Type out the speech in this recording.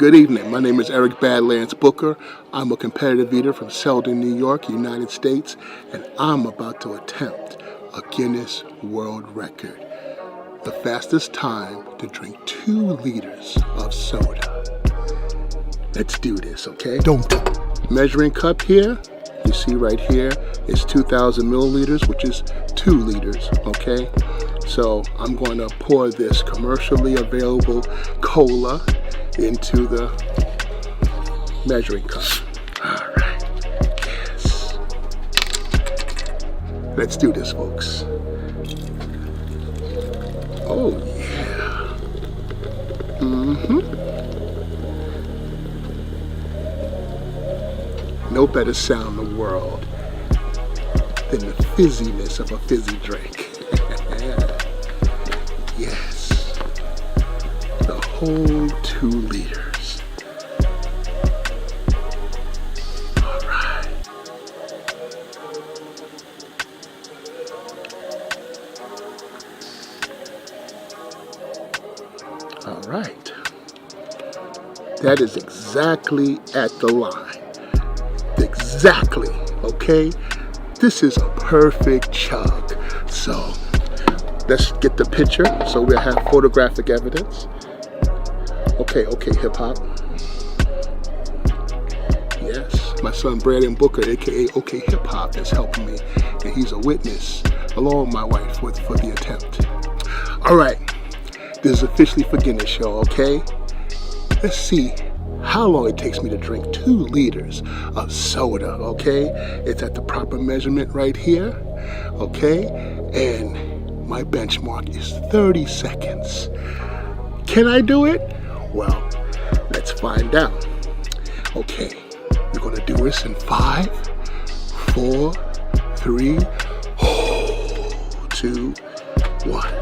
Good evening. My name is Eric Badlands Booker. I'm a competitive eater from Selden, New York, United States, and I'm about to attempt a Guinness World Record. The fastest time to drink 2 liters of soda. Let's do this, okay? Measuring cup here, you see right here, is 2,000 milliliters, which is 2 liters, okay? So I'm going to pour this commercially available cola into the measuring cup. All right, yes. Let's do this, folks. Oh, yeah. No better sound in the world than the fizziness of a fizzy drink. Yes. The whole 2 liters. All right. All right. That is exactly at the line. Exactly, okay? This is a perfect chug. So let's get the picture so we'll have photographic evidence. Okay, hip hop. Yes, my son Brandon Booker, aka OK Hip Hop, is helping me, and he's a witness along with my wife for the attempt. All right, this is officially for Guinness Show, okay? Let's see how long it takes me to drink 2 liters of soda, okay? It's at the proper measurement right here, okay? And my benchmark is 30 seconds. Can I do it? Well, let's find out. Okay, we're gonna do this in 5, 4, 3, 2, 1.